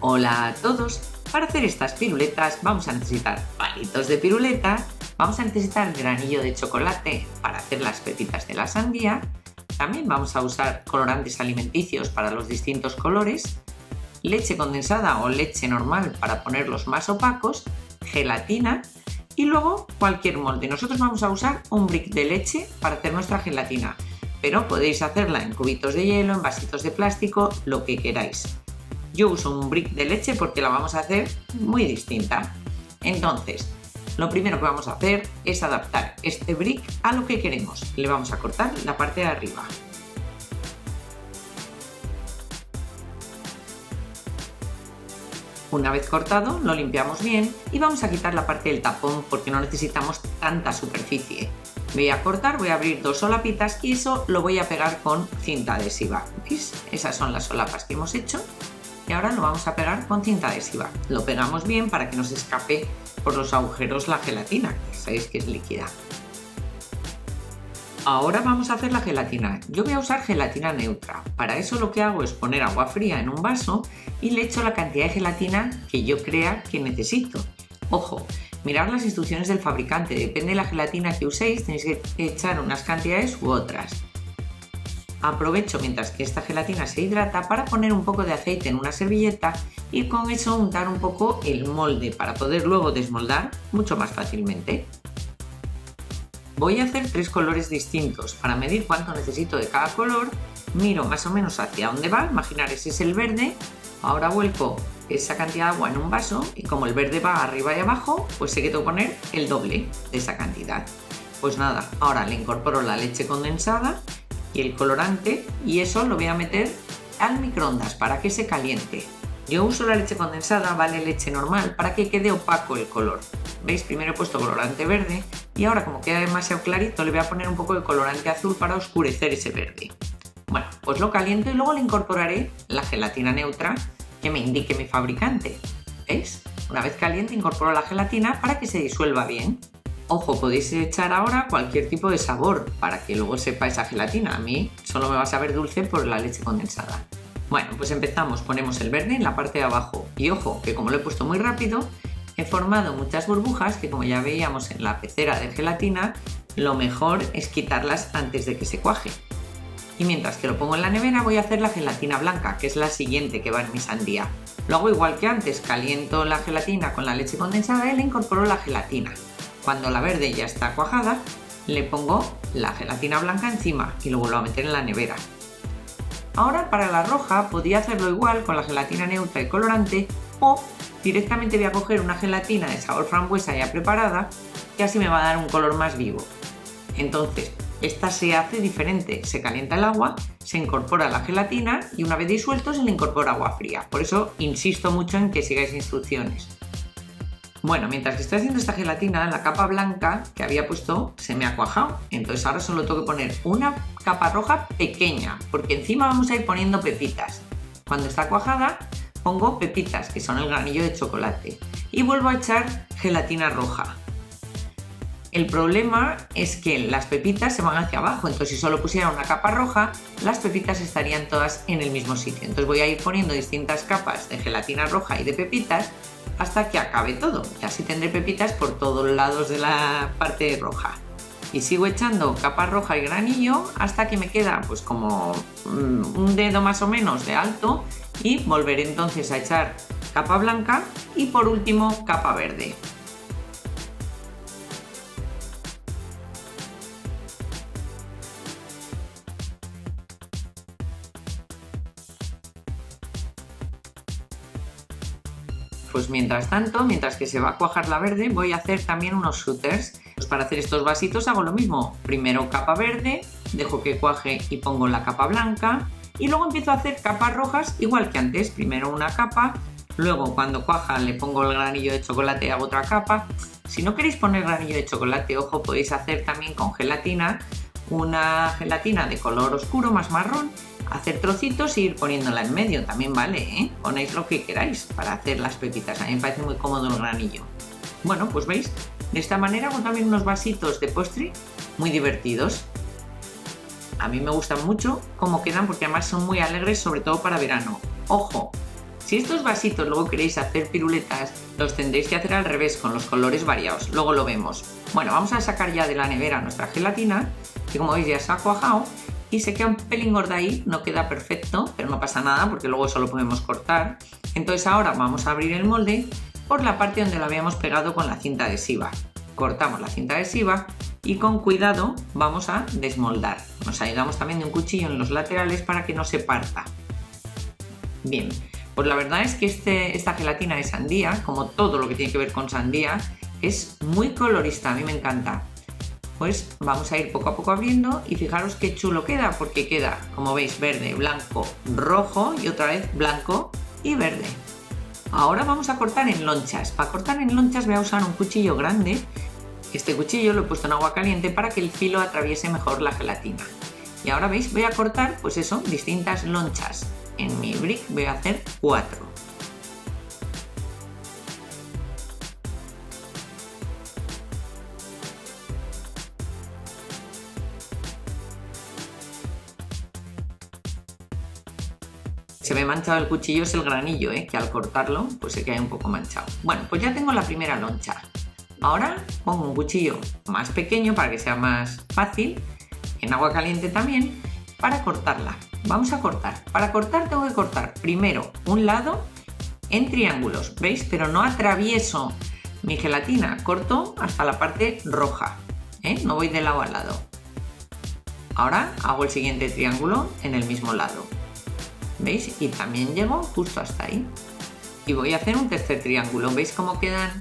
Hola a todos. Para hacer estas piruletas vamos a necesitar palitos de piruleta, vamos a necesitar granillo de chocolate para hacer las pepitas de la sandía, también vamos a usar colorantes alimenticios para los distintos colores, leche condensada o leche normal para ponerlos más opacos, gelatina y luego cualquier molde. Nosotros vamos a usar un brick de leche para hacer nuestra gelatina, pero podéis hacerla en cubitos de hielo, en vasitos de plástico, lo que queráis. Yo uso un brick de leche porque la vamos a hacer muy distinta. Entonces, lo primero que vamos a hacer es adaptar este brick a lo que queremos. Le vamos a cortar la parte de arriba. Una vez cortado, lo limpiamos bien y vamos a quitar la parte del tapón porque no necesitamos tanta superficie. Voy a cortar, voy a abrir dos solapitas y eso lo voy a pegar con cinta adhesiva. ¿Veis? Esas son las solapas que hemos hecho. Y ahora lo vamos a pegar con cinta adhesiva. Lo pegamos bien para que no se escape por los agujeros la gelatina, que sabéis que es líquida. Ahora vamos a hacer la gelatina. Yo voy a usar gelatina neutra. Para eso lo que hago es poner agua fría en un vaso y le echo la cantidad de gelatina que yo crea que necesito. Ojo, mirad las instrucciones del fabricante. Depende de la gelatina que uséis, tenéis que echar unas cantidades u otras. Aprovecho mientras que esta gelatina se hidrata para poner un poco de aceite en una servilleta y con eso untar un poco el molde para poder luego desmoldar mucho más fácilmente. Voy a hacer tres colores distintos. Para medir cuánto necesito de cada color, miro más o menos hacia dónde va. Imaginar ese es el verde. Ahora vuelco esa cantidad de agua en un vaso y como el verde va arriba y abajo, pues sé que tengo que poner el doble de esa cantidad. Pues nada, ahora le incorporo la leche condensada y el colorante y eso lo voy a meter al microondas para que se caliente. Yo uso la leche condensada, vale leche normal, para que quede opaco el color. ¿Veis? Primero he puesto colorante verde y ahora como queda demasiado clarito le voy a poner un poco de colorante azul para oscurecer ese verde. Bueno, pues lo caliento y luego le incorporaré la gelatina neutra que me indique mi fabricante. ¿Veis? Una vez caliente incorporo la gelatina para que se disuelva bien. Ojo, podéis echar ahora cualquier tipo de sabor para que luego sepa esa gelatina. A mí solo me va a saber dulce por la leche condensada. Bueno, pues empezamos. Ponemos el verde en la parte de abajo. Y ojo, que como lo he puesto muy rápido, he formado muchas burbujas que como ya veíamos en la pecera de gelatina, lo mejor es quitarlas antes de que se cuaje. Y mientras que lo pongo en la nevera voy a hacer la gelatina blanca, que es la siguiente que va en mi sandía. Lo hago igual que antes, caliento la gelatina con la leche condensada y le incorporo la gelatina. Cuando la verde ya está cuajada, le pongo la gelatina blanca encima y lo vuelvo a meter en la nevera. Ahora para la roja podría hacerlo igual con la gelatina neutra y colorante o directamente voy a coger una gelatina de sabor frambuesa ya preparada que así me va a dar un color más vivo. Entonces, esta se hace diferente, se calienta el agua, se incorpora la gelatina y una vez disuelto se le incorpora agua fría. Por eso insisto mucho en que sigáis instrucciones. Bueno, mientras que estoy haciendo esta gelatina, la capa blanca que había puesto se me ha cuajado. Entonces ahora solo tengo que poner una capa roja pequeña, porque encima vamos a ir poniendo pepitas. Cuando está cuajada, pongo pepitas, que son el granillo de chocolate. Y vuelvo a echar gelatina roja. El problema es que las pepitas se van hacia abajo, entonces si solo pusiera una capa roja, las pepitas estarían todas en el mismo sitio. Entonces voy a ir poniendo distintas capas de gelatina roja y de pepitas hasta que acabe todo. Y así tendré pepitas por todos lados de la parte roja. Y sigo echando capa roja y granillo hasta que me queda pues como un dedo más o menos de alto y volveré entonces a echar capa blanca y por último capa verde. Pues mientras tanto, mientras que se va a cuajar la verde, voy a hacer también unos shooters. Pues para hacer estos vasitos hago lo mismo. Primero capa verde, dejo que cuaje y pongo la capa blanca. Y luego empiezo a hacer capas rojas igual que antes. Primero una capa, luego cuando cuaja le pongo el granillo de chocolate y hago otra capa. Si no queréis poner granillo de chocolate, ojo, podéis hacer también con gelatina una gelatina de color oscuro, más marrón, hacer trocitos e ir poniéndola en medio, también vale, ¿eh? Ponéis lo que queráis para hacer las pepitas, a mí me parece muy cómodo el granillo. Bueno, pues veis, de esta manera hago también unos vasitos de postre muy divertidos. A mí me gustan mucho cómo quedan porque además son muy alegres, sobre todo para verano. Ojo, Si estos vasitos luego queréis hacer piruletas, los tendréis que hacer al revés, con los colores variados. Luego lo vemos. Bueno, vamos a sacar ya de la nevera nuestra gelatina, que como veis ya se ha cuajado y se queda un pelín gorda ahí, no queda perfecto, pero no pasa nada porque luego eso lo podemos cortar. Entonces ahora vamos a abrir el molde por la parte donde lo habíamos pegado con la cinta adhesiva. Cortamos la cinta adhesiva y con cuidado vamos a desmoldar. Nos ayudamos también de un cuchillo en los laterales para que no se parta. Bien, pues la verdad es que esta gelatina de sandía, como todo lo que tiene que ver con sandía, es muy colorista, a mí me encanta. Pues vamos a ir poco a poco abriendo y fijaros qué chulo queda, porque queda, como veis, verde, blanco, rojo y otra vez blanco y verde. Ahora vamos a cortar en lonchas. Para cortar en lonchas voy a usar un cuchillo grande. Este cuchillo lo he puesto en agua caliente para que el filo atraviese mejor la gelatina. Y ahora veis, voy a cortar, pues eso, distintas lonchas. En mi brick voy a hacer 4. Se me ha manchado el cuchillo, es el granillo, que al cortarlo pues se queda un poco manchado. Bueno, pues ya tengo la primera loncha. Ahora pongo un cuchillo más pequeño para que sea más fácil, en agua caliente también, para cortarla. Vamos a cortar. Para cortar tengo que cortar primero un lado en triángulos, ¿veis? Pero no atravieso mi gelatina, corto hasta la parte roja, no voy de lado a lado. Ahora hago el siguiente triángulo en el mismo lado. ¿Veis? Y también llego justo hasta ahí. Y voy a hacer un tercer triángulo. ¿Veis cómo quedan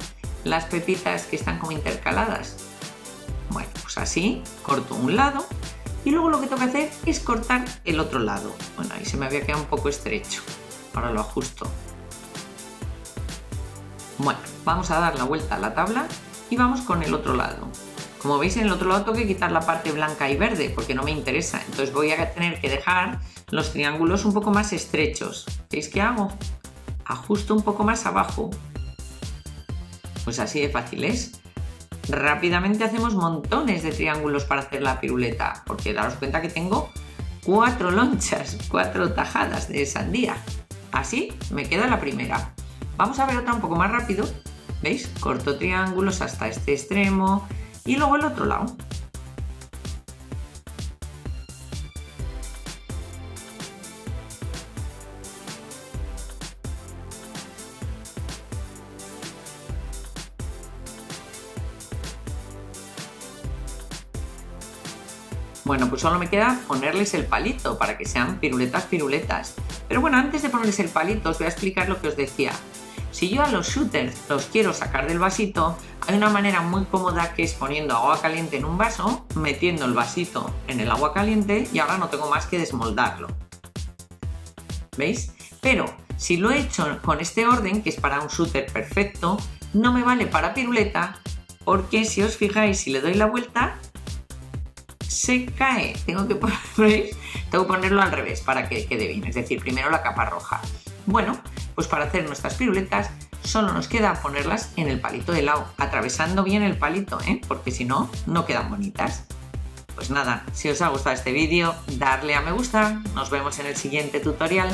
las pepitas que están como intercaladas? Bueno, pues así corto un lado y luego lo que tengo que hacer es cortar el otro lado. Bueno, ahí se me había quedado un poco estrecho. Ahora lo ajusto. Bueno, vamos a dar la vuelta a la tabla y vamos con el otro lado. Como veis, en el otro lado tengo que quitar la parte blanca y verde porque no me interesa. Entonces voy a tener que dejar los triángulos un poco más estrechos. ¿Veis qué hago? Ajusto un poco más abajo. Pues así de fácil es. Rápidamente hacemos montones de triángulos para hacer la piruleta, porque daros cuenta que tengo 4 lonchas, 4 tajadas de sandía. Así me queda la primera. Vamos a ver otra un poco más rápido. ¿Veis? Corto triángulos hasta este extremo y luego el otro lado. Bueno, pues solo me queda ponerles el palito para que sean piruletas. Pero bueno, antes de ponerles el palito os voy a explicar lo que os decía. Si yo a los shooters los quiero sacar del vasito, hay una manera muy cómoda que es poniendo agua caliente en un vaso, metiendo el vasito en el agua caliente y ahora no tengo más que desmoldarlo. ¿Veis? Pero si lo he hecho con este orden, que es para un shooter perfecto, no me vale para piruleta porque si os fijáis, si le doy la vuelta, se cae. Tengo que ponerlo al revés para que quede bien, es decir, primero la capa roja. Bueno, pues para hacer nuestras piruletas solo nos queda ponerlas en el palito de lado, atravesando bien el palito, porque si no, no quedan bonitas. Pues nada, si os ha gustado este vídeo, darle a me gusta. Nos vemos en el siguiente tutorial.